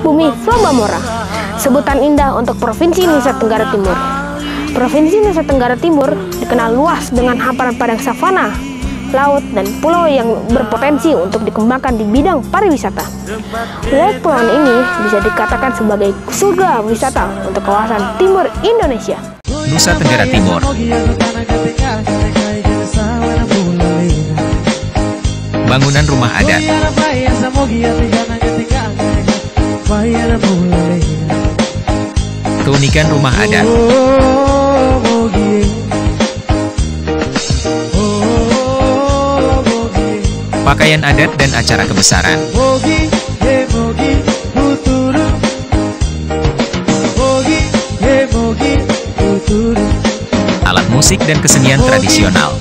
Bumi Flobamora, sebutan indah untuk Provinsi Nusa Tenggara Timur. Provinsi Nusa Tenggara Timur dikenal luas dengan hamparan padang savana, laut, dan pulau yang berpotensi untuk dikembangkan di bidang pariwisata. Wilayah kepulauan ini bisa dikatakan sebagai surga wisata untuk kawasan timur Indonesia. Nusa Tenggara Timur. Bangunan rumah adat. Keunikan rumah adat. Pakaian adat dan acara kebesaran. Alat musik dan kesenian tradisional.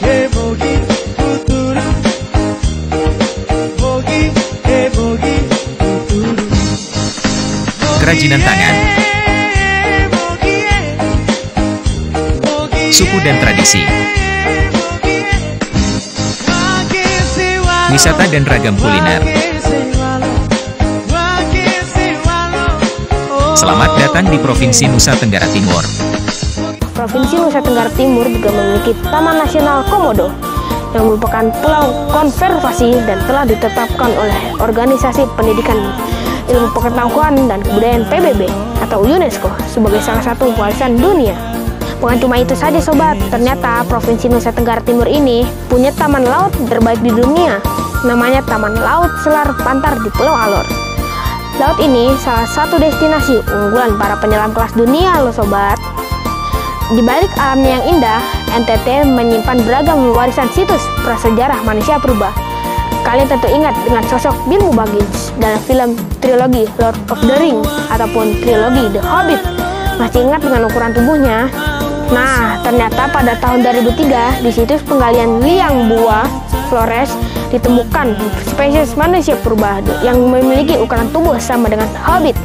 Kerajinan tangan. Suku dan tradisi. Wisata dan ragam kuliner. Selamat datang di Provinsi Nusa Tenggara Timur. Provinsi Nusa Tenggara Timur juga memiliki Taman Nasional Komodo yang merupakan pulau konservasi dan telah ditetapkan oleh Organisasi Pendidikan, Ilmu Pengetahuan dan Kebudayaan PBB atau UNESCO sebagai salah satu warisan dunia. Bukan cuma itu saja sobat, ternyata Provinsi Nusa Tenggara Timur ini punya taman laut terbaik di dunia. Namanya Taman Laut Selar Pantar di Pulau Alor. Laut ini salah satu destinasi unggulan para penyelam kelas dunia loh sobat. Di balik alamnya yang indah, NTT menyimpan beragam warisan situs prasejarah manusia purba. Kalian tentu ingat dengan sosok Bilbo Baggins dalam film trilogi Lord of the Rings ataupun trilogi The Hobbit. Masih ingat dengan ukuran tubuhnya? Nah, ternyata pada tahun 2003 di situs penggalian Liang Bua Flores ditemukan spesies manusia purba yang memiliki ukuran tubuh sama dengan Hobbit.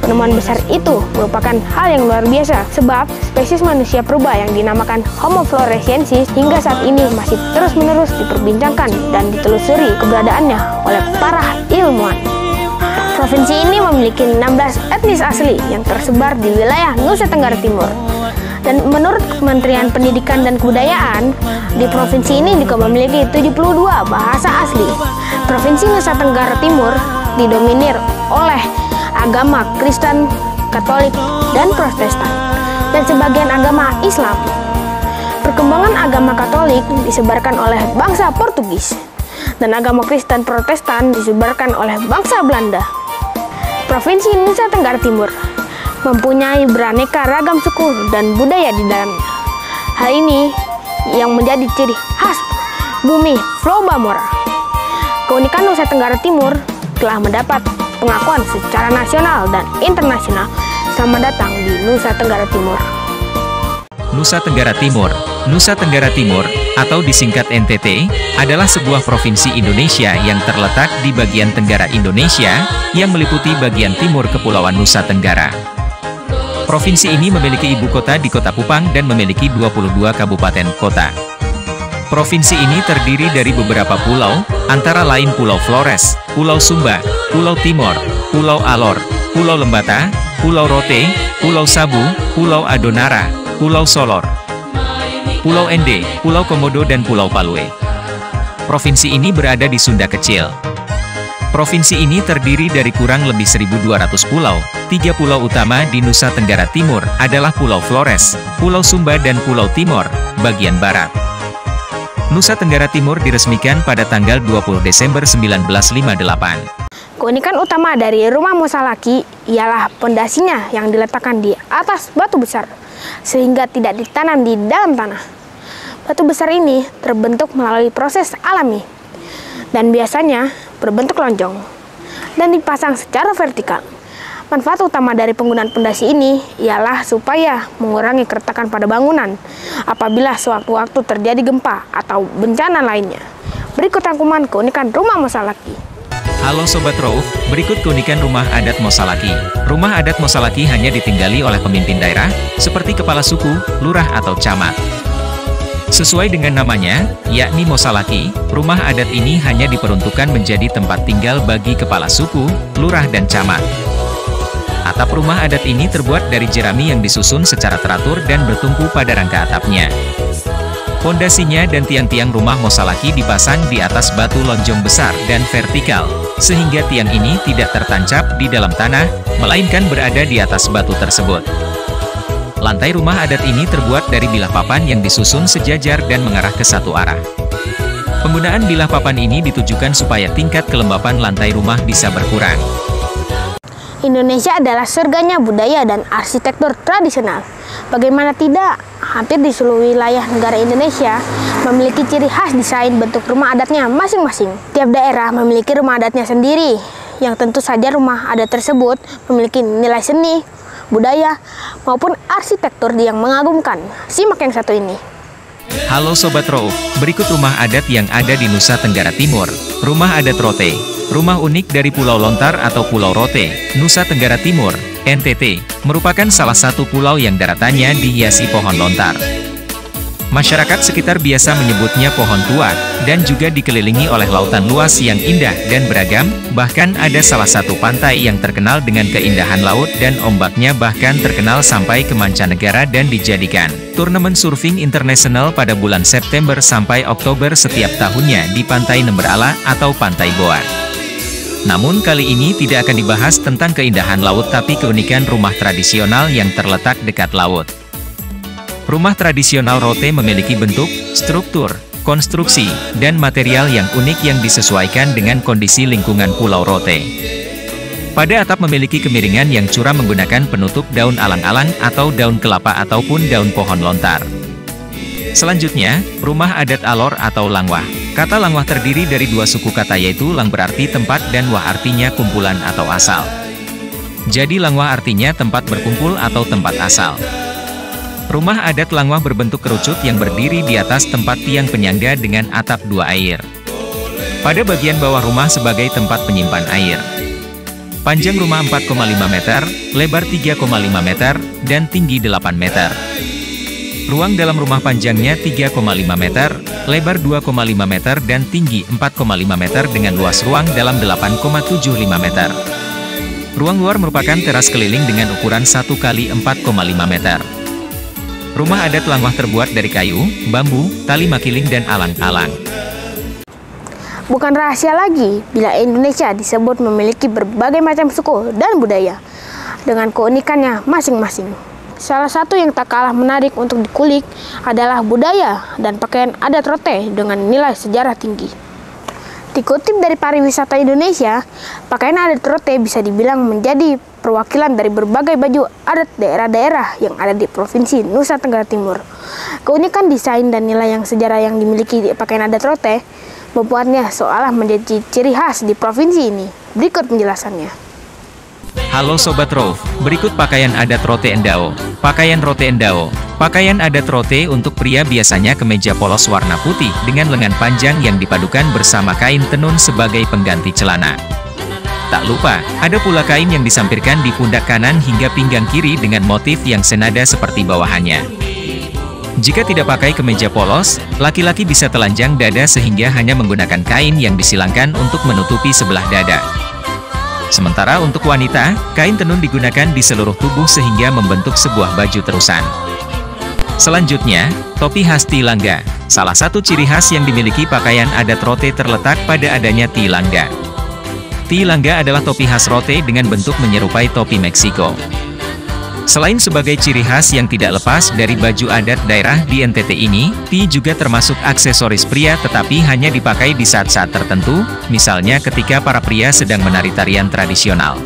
Penemuan besar itu merupakan hal yang luar biasa sebab spesies manusia purba yang dinamakan Homo floresiensis hingga saat ini masih terus-menerus diperbincangkan dan ditelusuri keberadaannya oleh para ilmuwan. Provinsi ini memiliki 16 etnis asli yang tersebar di wilayah Nusa Tenggara Timur. Dan menurut Kementerian Pendidikan dan Kebudayaan, di provinsi ini juga memiliki 72 bahasa asli. Provinsi Nusa Tenggara Timur didominir oleh agama Kristen, Katolik, dan Protestan, dan sebagian agama Islam. Perkembangan agama Katolik disebarkan oleh bangsa Portugis, dan agama Kristen Protestan disebarkan oleh bangsa Belanda. Provinsi Nusa Tenggara Timur mempunyai beraneka ragam suku dan budaya di dalamnya. Hal ini yang menjadi ciri khas Bumi Flobamora. Keunikan Nusa Tenggara Timur telah mendapat pengakuan secara nasional dan internasional. Selamat datang di Nusa Tenggara Timur. Nusa Tenggara Timur. Nusa Tenggara Timur, atau disingkat NTT, adalah sebuah provinsi Indonesia yang terletak di bagian tenggara Indonesia, yang meliputi bagian timur Kepulauan Nusa Tenggara. Provinsi ini memiliki ibu kota di Kota Kupang dan memiliki 22 kabupaten kota. Provinsi ini terdiri dari beberapa pulau, antara lain Pulau Flores, Pulau Sumba, Pulau Timor, Pulau Alor, Pulau Lembata, Pulau Rote, Pulau Sabu, Pulau Adonara, Pulau Solor, Pulau Ende, Pulau Komodo, dan Pulau Palue. Provinsi ini berada di Sunda Kecil. Provinsi ini terdiri dari kurang lebih 1.200 pulau. 3 pulau utama di Nusa Tenggara Timur adalah Pulau Flores, Pulau Sumba, dan Pulau Timor, bagian barat. Nusa Tenggara Timur diresmikan pada tanggal 20 Desember 1958. Keunikan utama dari rumah Mosalaki ialah pondasinya yang diletakkan di atas batu besar, sehingga tidak ditanam di dalam tanah. Batu besar ini terbentuk melalui proses alami, dan biasanya berbentuk lonjong, dan dipasang secara vertikal. Manfaat utama dari penggunaan pondasi ini ialah supaya mengurangi keretakan pada bangunan apabila sewaktu-waktu terjadi gempa atau bencana lainnya. Berikut rangkuman keunikan rumah Mosalaki. Halo Sobat Rauf, berikut keunikan rumah adat Mosalaki. Rumah adat Mosalaki hanya ditinggali oleh pemimpin daerah, seperti kepala suku, lurah, atau camat. Sesuai dengan namanya, yakni Mosalaki, rumah adat ini hanya diperuntukkan menjadi tempat tinggal bagi kepala suku, lurah, dan camat. Atap rumah adat ini terbuat dari jerami yang disusun secara teratur dan bertumpu pada rangka atapnya. Pondasinya dan tiang-tiang rumah Mosalaki dipasang di atas batu lonjong besar dan vertikal, sehingga tiang ini tidak tertancap di dalam tanah, melainkan berada di atas batu tersebut. Lantai rumah adat ini terbuat dari bilah papan yang disusun sejajar dan mengarah ke satu arah. Penggunaan bilah papan ini ditujukan supaya tingkat kelembapan lantai rumah bisa berkurang. Indonesia adalah surganya budaya dan arsitektur tradisional. Bagaimana tidak, hampir di seluruh wilayah negara Indonesia memiliki ciri khas desain bentuk rumah adatnya masing-masing. Tiap daerah memiliki rumah adatnya sendiri, yang tentu saja rumah adat tersebut memiliki nilai seni, budaya, maupun arsitektur yang mengagumkan. Simak yang satu ini. Halo Sobat Rauf, berikut rumah adat yang ada di Nusa Tenggara Timur. Rumah adat Rote, rumah unik dari Pulau Lontar atau Pulau Rote, Nusa Tenggara Timur, NTT, merupakan salah satu pulau yang daratannya dihiasi pohon lontar. Masyarakat sekitar biasa menyebutnya pohon tua, dan juga dikelilingi oleh lautan luas yang indah dan beragam, bahkan ada salah satu pantai yang terkenal dengan keindahan laut dan ombaknya bahkan terkenal sampai ke mancanegara dan dijadikan turnamen surfing internasional pada bulan September sampai Oktober setiap tahunnya di Pantai Nemberala atau Pantai Boar. Namun kali ini tidak akan dibahas tentang keindahan laut tapi keunikan rumah tradisional yang terletak dekat laut. Rumah tradisional Rote memiliki bentuk, struktur, konstruksi, dan material yang unik yang disesuaikan dengan kondisi lingkungan Pulau Rote. Pada atap memiliki kemiringan yang curam menggunakan penutup daun alang-alang atau daun kelapa ataupun daun pohon lontar. Selanjutnya, rumah adat Alor atau Langwah. Kata Langwah terdiri dari dua suku kata yaitu Lang berarti tempat dan Wah artinya kumpulan atau asal. Jadi Langwah artinya tempat berkumpul atau tempat asal. Rumah adat Langwah berbentuk kerucut yang berdiri di atas tempat tiang penyangga dengan atap dua air. Pada bagian bawah rumah sebagai tempat penyimpan air. Panjang rumah 4,5 meter, lebar 3,5 meter, dan tinggi 8 meter. Ruang dalam rumah panjangnya 3,5 meter, lebar 2,5 meter dan tinggi 4,5 meter dengan luas ruang dalam 8,75 meter. Ruang luar merupakan teras keliling dengan ukuran 1 x 4,5 meter. Rumah adat Langwah terbuat dari kayu, bambu, tali makiling dan alang-alang. Bukan rahasia lagi bila Indonesia disebut memiliki berbagai macam suku dan budaya dengan keunikannya masing-masing. Salah satu yang tak kalah menarik untuk dikulik adalah budaya dan pakaian adat Rote dengan nilai sejarah tinggi. Dikutip dari Pariwisata Indonesia, pakaian adat Rote bisa dibilang menjadi perwakilan dari berbagai baju adat daerah-daerah yang ada di Provinsi Nusa Tenggara Timur. Keunikan desain dan nilai yang sejarah yang dimiliki di pakaian adat Rote membuatnya seolah menjadi ciri khas di provinsi ini. Berikut penjelasannya. Halo Sobat Rauf, berikut pakaian adat Rote Endao. Pakaian Rote Endao. Pakaian adat Rote untuk pria biasanya kemeja polos warna putih dengan lengan panjang yang dipadukan bersama kain tenun sebagai pengganti celana. Tak lupa, ada pula kain yang disampirkan di pundak kanan hingga pinggang kiri dengan motif yang senada seperti bawahannya. Jika tidak pakai kemeja polos, laki-laki bisa telanjang dada sehingga hanya menggunakan kain yang disilangkan untuk menutupi sebelah dada. Sementara untuk wanita, kain tenun digunakan di seluruh tubuh sehingga membentuk sebuah baju terusan. Selanjutnya, topi khas Tilangga. Salah satu ciri khas yang dimiliki pakaian adat Rote terletak pada adanya Tilangga. Tilangga adalah topi khas Rote dengan bentuk menyerupai topi Meksiko. Selain sebagai ciri khas yang tidak lepas dari baju adat daerah di NTT ini, Ti juga termasuk aksesoris pria tetapi hanya dipakai di saat-saat tertentu, misalnya ketika para pria sedang menari tarian tradisional.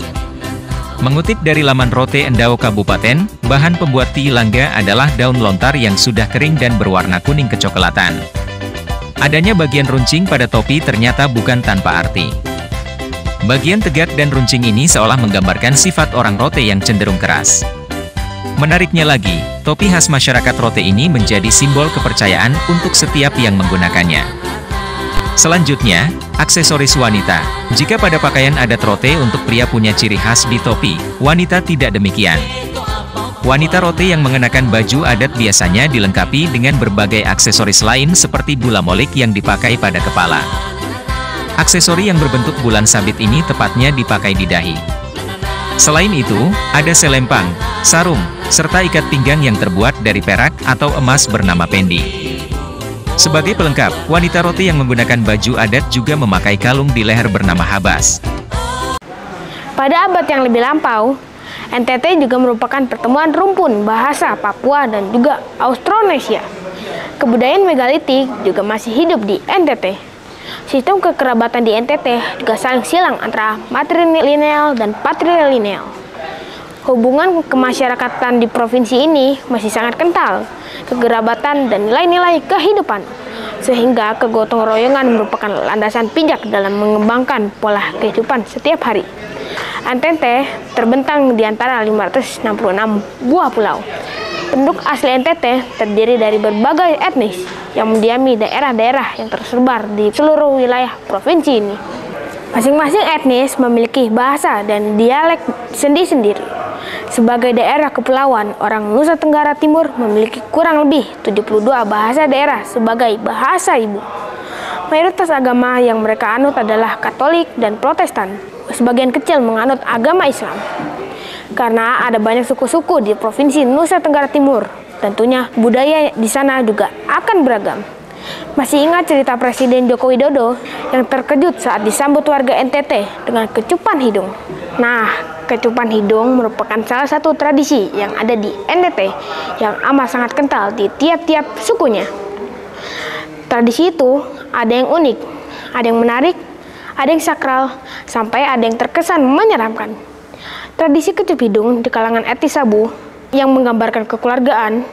Mengutip dari laman Rote Endao Kabupaten, bahan pembuat Tilangga adalah daun lontar yang sudah kering dan berwarna kuning kecoklatan. Adanya bagian runcing pada topi ternyata bukan tanpa arti. Bagian tegak dan runcing ini seolah menggambarkan sifat orang Rote yang cenderung keras. Menariknya lagi, topi khas masyarakat Rote ini menjadi simbol kepercayaan untuk setiap yang menggunakannya. Selanjutnya, aksesoris wanita. Jika pada pakaian adat Rote untuk pria punya ciri khas di topi, wanita tidak demikian. Wanita Rote yang mengenakan baju adat biasanya dilengkapi dengan berbagai aksesoris lain seperti bula molik yang dipakai pada kepala. Aksesori yang berbentuk bulan sabit ini tepatnya dipakai di dahi. Selain itu, ada selempang, sarung, serta ikat pinggang yang terbuat dari perak atau emas bernama pendi. Sebagai pelengkap, wanita Roti yang menggunakan baju adat juga memakai kalung di leher bernama habas. Pada abad yang lebih lampau, NTT juga merupakan pertemuan rumpun bahasa Papua dan juga Austronesia. Kebudayaan megalitik juga masih hidup di NTT. Sistem kekerabatan di NTT juga saling silang antara matrilineal dan patrilineal. Hubungan kemasyarakatan di provinsi ini masih sangat kental, kekerabatan dan nilai-nilai kehidupan, sehingga kegotong royongan merupakan landasan pijak dalam mengembangkan pola kehidupan setiap hari. NTT terbentang di antara 566 buah pulau. Penduduk asli NTT terdiri dari berbagai etnis yang mendiami daerah-daerah yang tersebar di seluruh wilayah provinsi ini. Masing-masing etnis memiliki bahasa dan dialek sendiri-sendiri. Sebagai daerah kepulauan, orang Nusa Tenggara Timur memiliki kurang lebih 72 bahasa daerah sebagai bahasa ibu. Mayoritas agama yang mereka anut adalah Katolik dan Protestan. Sebagian kecil menganut agama Islam. Karena ada banyak suku-suku di provinsi Nusa Tenggara Timur, tentunya budaya di sana juga akan beragam. Masih ingat cerita Presiden Joko Widodo yang terkejut saat disambut warga NTT dengan kecupan hidung? Nah, kecupan hidung merupakan salah satu tradisi yang ada di NTT yang amat sangat kental di tiap-tiap sukunya. Tradisi itu ada yang unik, ada yang menarik, ada yang sakral, sampai ada yang terkesan menyeramkan. Tradisi kecup hidung di kalangan etnis Sabu yang menggambarkan kekeluargaan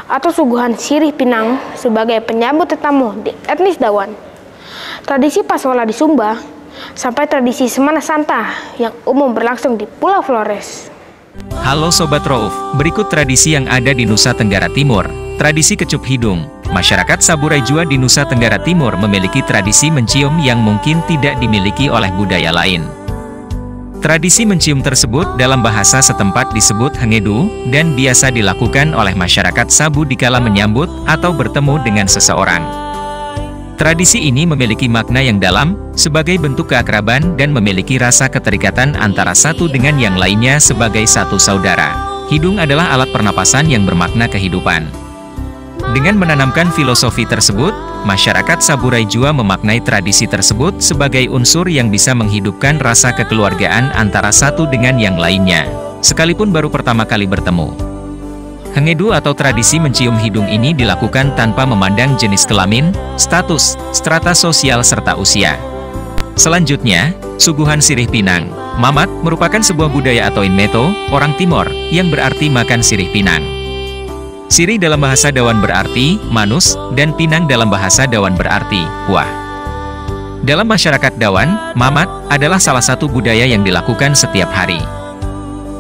atau suguhan sirih pinang sebagai penyambut tetamu di etnis Dawan. Tradisi Pasola di Sumba, sampai tradisi Semana Santa yang umum berlangsung di Pulau Flores. Halo Sobat Rauf, berikut tradisi yang ada di Nusa Tenggara Timur. Tradisi kecup hidung. Masyarakat Saburai Jua di Nusa Tenggara Timur memiliki tradisi mencium yang mungkin tidak dimiliki oleh budaya lain. Tradisi mencium tersebut dalam bahasa setempat disebut hengedu dan biasa dilakukan oleh masyarakat Sabu dikala menyambut atau bertemu dengan seseorang. Tradisi ini memiliki makna yang dalam sebagai bentuk keakraban dan memiliki rasa keterikatan antara satu dengan yang lainnya sebagai satu saudara. Hidung adalah alat pernapasan yang bermakna kehidupan. Dengan menanamkan filosofi tersebut, masyarakat Saburai Jua memaknai tradisi tersebut sebagai unsur yang bisa menghidupkan rasa kekeluargaan antara satu dengan yang lainnya, sekalipun baru pertama kali bertemu. Hengedu atau tradisi mencium hidung ini dilakukan tanpa memandang jenis kelamin, status, strata sosial serta usia. Selanjutnya, suguhan sirih pinang. Mamat merupakan sebuah budaya atau inmeto, orang Timor, yang berarti makan sirih pinang. Sirih dalam bahasa Dawan berarti manus, dan pinang dalam bahasa Dawan berarti buah. Dalam masyarakat Dawan, mamat adalah salah satu budaya yang dilakukan setiap hari.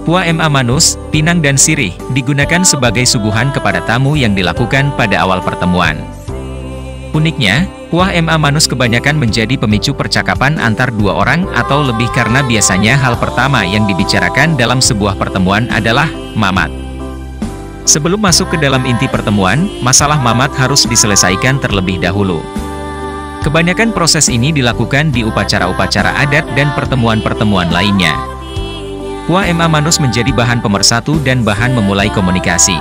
Puah ma manus, pinang dan sirih digunakan sebagai suguhan kepada tamu yang dilakukan pada awal pertemuan. Uniknya, puah ma manus kebanyakan menjadi pemicu percakapan antar dua orang atau lebih karena biasanya hal pertama yang dibicarakan dalam sebuah pertemuan adalah mamat. Sebelum masuk ke dalam inti pertemuan, masalah mamat harus diselesaikan terlebih dahulu. Kebanyakan proses ini dilakukan di upacara-upacara adat dan pertemuan-pertemuan lainnya. Puah ma manus menjadi bahan pemersatu dan bahan memulai komunikasi.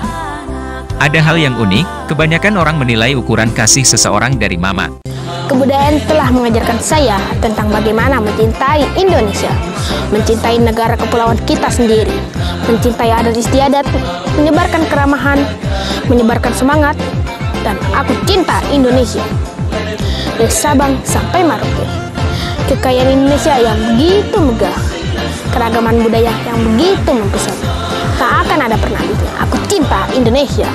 Ada hal yang unik, kebanyakan orang menilai ukuran kasih seseorang dari mamat. Kebudayaan telah mengajarkan saya tentang bagaimana mencintai Indonesia, mencintai negara kepulauan kita sendiri, mencintai adat istiadat, menyebarkan keramahan, menyebarkan semangat, dan aku cinta Indonesia. Dari Sabang sampai Merauke, kekayaan Indonesia yang begitu megah, keragaman budaya yang begitu mempesona, tak akan ada pernah gitu. Aku cinta Indonesia.